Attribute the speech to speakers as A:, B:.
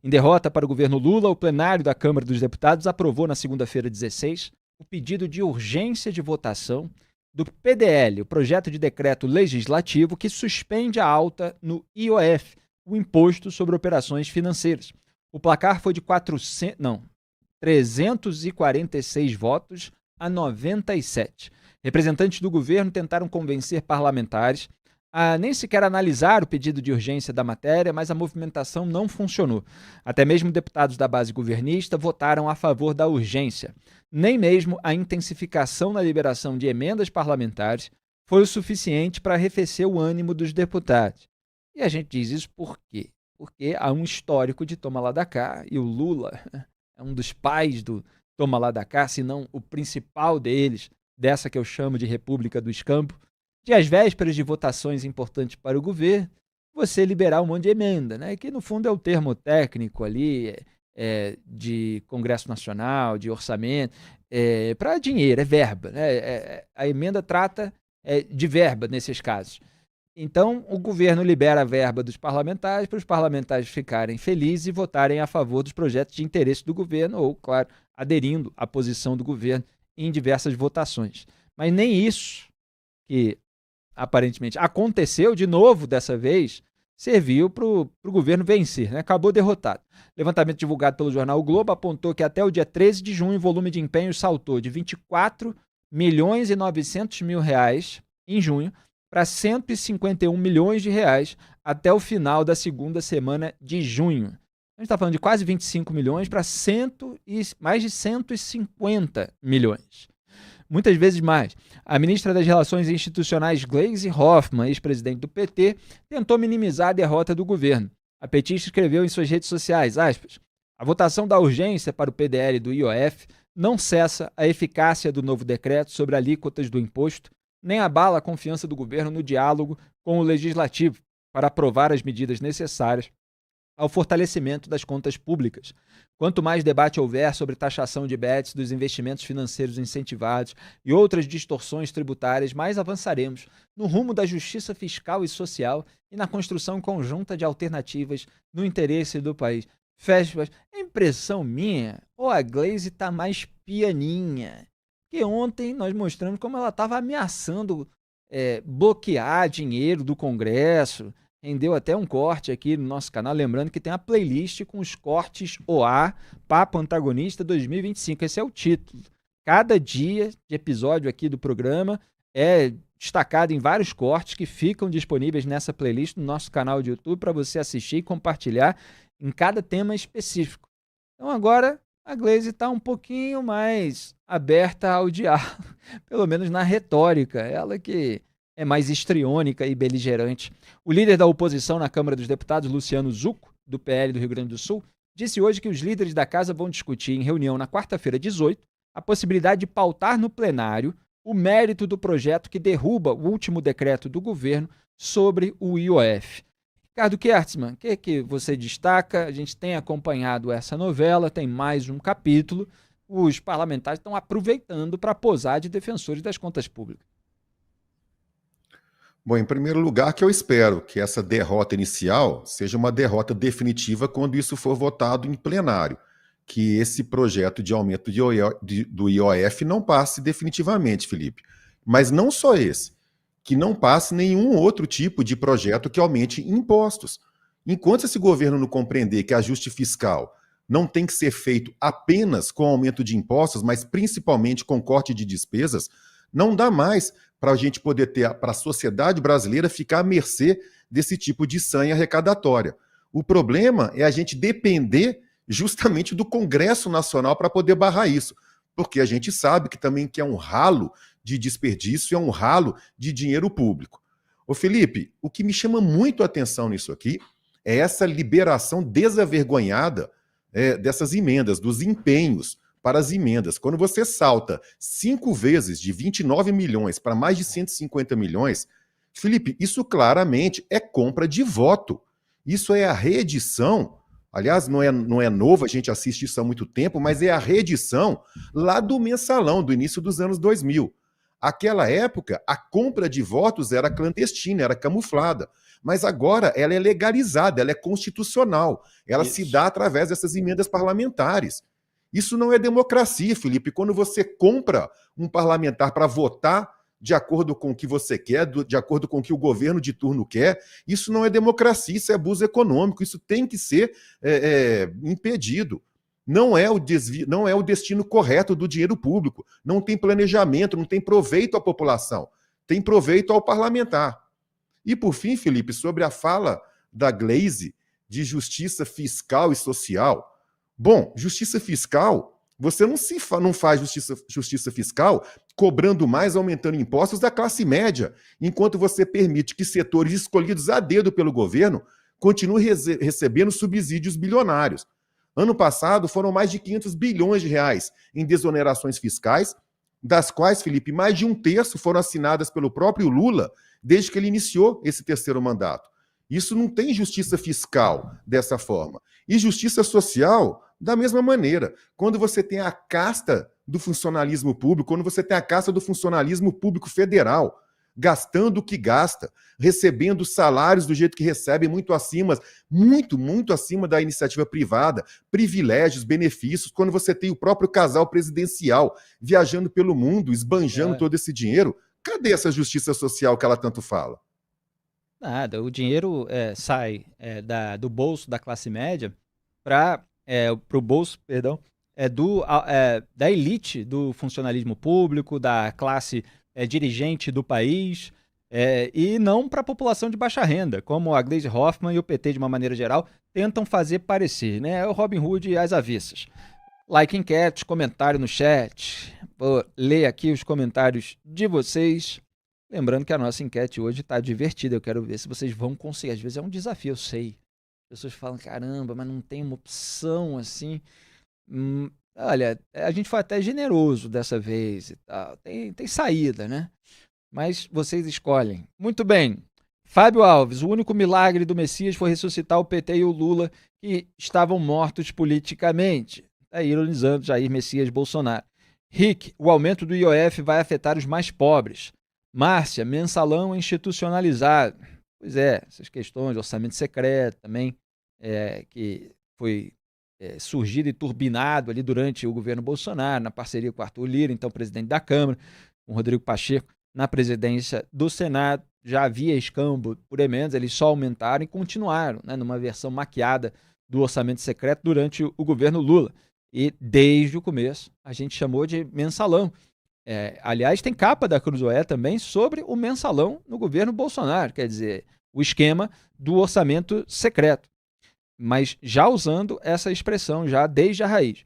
A: Em derrota para o governo Lula, o plenário da Câmara dos Deputados aprovou na segunda-feira 16 o pedido de urgência de votação do PDL, o projeto de decreto legislativo que suspende a alta no IOF, o Imposto sobre Operações Financeiras. O placar foi de 346 votos a 97. Representantes do governo tentaram convencer parlamentares a nem sequer analisar o pedido de urgência da matéria, mas a movimentação não funcionou. Até mesmo deputados da base governista votaram a favor da urgência. Nem mesmo a intensificação na liberação de emendas parlamentares foi o suficiente para arrefecer o ânimo dos deputados. E a gente diz isso por quê? Porque há um histórico de toma lá da cá, e o Lula é um dos pais do toma lá da cá, se não o principal deles, dessa que eu chamo de República do Escampo, de às vésperas de votações importantes para o governo, você liberar um monte de emenda, né? Que no fundo é o termo técnico ali de Congresso Nacional, de orçamento, para dinheiro, é verba, né? A emenda trata de verba nesses casos. Então, o governo libera a verba dos parlamentares para os parlamentares ficarem felizes e votarem a favor dos projetos de interesse do governo ou, claro, aderindo à posição do governo em diversas votações. Mas nem isso, que aparentemente aconteceu de novo dessa vez, serviu para o governo vencer, né? Acabou derrotado. Levantamento divulgado pelo jornal o Globo apontou que até o dia 13 de junho o volume de empenhos saltou de 24 milhões e 900 mil reais em junho para 151 milhões de reais até o final da segunda semana de junho. A gente está falando de quase 25 milhões para mais de 150 milhões. Muitas vezes mais. A ministra das Relações Institucionais, Gleisi Hoffmann, ex-presidente do PT, tentou minimizar a derrota do governo. A petista escreveu em suas redes sociais, aspas, a votação da urgência para o PDL do IOF não cessa a eficácia do novo decreto sobre alíquotas do imposto, nem abala a confiança do governo no diálogo com o legislativo para aprovar as medidas necessárias ao fortalecimento das contas públicas. Quanto mais debate houver sobre taxação de bets, dos investimentos financeiros incentivados e outras distorções tributárias, mais avançaremos no rumo da justiça fiscal e social e na construção conjunta de alternativas no interesse do país. Fecha. É impressão minha, ou a Gleisi está mais pianinha? Porque ontem nós mostramos como ela estava ameaçando bloquear dinheiro do Congresso. Rendeu até um corte aqui no nosso canal, lembrando que tem a playlist com os cortes OA, Papo Antagonista 2025. Esse é o título. Cada dia de episódio aqui do programa é destacado em vários cortes que ficam disponíveis nessa playlist no nosso canal de YouTube para você assistir e compartilhar em cada tema específico. Então agora a Gleisi está um pouquinho mais aberta ao diálogo, pelo menos na retórica. Ela que é mais histriônica e beligerante. O líder da oposição na Câmara dos Deputados, Luciano Zucco, do PL do Rio Grande do Sul, disse hoje que os líderes da casa vão discutir em reunião na quarta-feira, 18, a possibilidade de pautar no plenário o mérito do projeto que derruba o último decreto do governo sobre o IOF. Ricardo Kertzmann, o que você destaca? A gente tem acompanhado essa novela, tem mais um capítulo. Os parlamentares estão aproveitando para posar de defensores das contas públicas.
B: Bom, em primeiro lugar, que eu espero que essa derrota inicial seja uma derrota definitiva quando isso for votado em plenário, que esse projeto de aumento do IOF não passe definitivamente, Felipe. Mas não só esse, que não passe nenhum outro tipo de projeto que aumente impostos. Enquanto esse governo não compreender que ajuste fiscal não tem que ser feito apenas com aumento de impostos, mas principalmente com corte de despesas, não dá mais para a gente poder ter, para a sociedade brasileira ficar à mercê desse tipo de sanha arrecadatória. O problema é a gente depender justamente do Congresso Nacional para poder barrar isso, porque a gente sabe que também que é um ralo de desperdício, é um ralo de dinheiro público. Ô Felipe, o que me chama muito a atenção nisso aqui é essa liberação desavergonhada dessas emendas, dos empenhos para as emendas. Quando você salta 5 vezes de 29 milhões para mais de 150 milhões, Felipe, isso claramente é compra de voto. Isso é a reedição, aliás, não é novo, a gente assiste isso há muito tempo, mas é a reedição lá do mensalão, do início dos anos 2000. Aquela época, a compra de votos era clandestina, era camuflada. mas agora ela é legalizada, ela é constitucional, ela se dá através dessas emendas parlamentares. Isso não é democracia, Felipe. Quando você compra um parlamentar para votar de acordo com o que você quer, de acordo com o que o governo de turno quer, isso não é democracia, isso é abuso econômico, isso tem que ser impedido. Não é o destino correto do dinheiro público. Não tem planejamento, não tem proveito à população. Tem proveito ao parlamentar. E, por fim, Felipe, sobre a fala da Gleisi de justiça fiscal e social. Bom, justiça fiscal, você não faz justiça fiscal cobrando mais, aumentando impostos da classe média, enquanto você permite que setores escolhidos a dedo pelo governo continuem recebendo subsídios bilionários. Ano passado, foram mais de 500 bilhões de reais em desonerações fiscais, das quais, Felipe, mais de 1/3 foram assinadas pelo próprio Lula desde que ele iniciou esse terceiro mandato. Isso não tem justiça fiscal dessa forma. E justiça social, da mesma maneira. Quando você tem a casta do funcionalismo público, quando você tem a casta do funcionalismo público federal, gastando o que gasta, recebendo salários do jeito que recebe, muito acima da iniciativa privada, privilégios, benefícios, quando você tem o próprio casal presidencial viajando pelo mundo, esbanjando todo esse dinheiro, cadê essa justiça social que ela tanto fala?
A: Nada, o dinheiro sai do bolso da classe média para o bolso, perdão, da elite do funcionalismo público, da classe dirigente do país, e não para a população de baixa renda, como a Gleisi Hoffmann e o PT, de uma maneira geral, tentam fazer parecer, né? É o Robin Hood às avessas. Like enquete, comentário no chat. Vou ler aqui os comentários de vocês. Lembrando que a nossa enquete hoje está divertida. Eu quero ver se vocês vão conseguir. Às vezes é um desafio, eu sei. As pessoas falam, caramba, mas não tem uma opção assim. Olha, a gente foi até generoso dessa vez e tal. Tem saída, né? Mas vocês escolhem. Muito bem. Fábio Alves, o único milagre do Messias foi ressuscitar o PT e o Lula, que estavam mortos politicamente. Está ironizando Jair Messias Bolsonaro. Rick, o aumento do IOF vai afetar os mais pobres. Márcia, mensalão institucionalizado. Pois é, essas questões de orçamento secreto também, que foi surgido e turbinado ali durante o governo Bolsonaro, na parceria com o Arthur Lira, então presidente da Câmara, com o Rodrigo Pacheco, na presidência do Senado. Já havia escambo por emendas, eles só aumentaram e continuaram, né, numa versão maquiada do orçamento secreto durante o governo Lula. E desde o começo a gente chamou de mensalão. Aliás, tem capa da Cruzoé também sobre o mensalão no governo Bolsonaro, quer dizer, o esquema do orçamento secreto, mas já usando essa expressão já desde a raiz.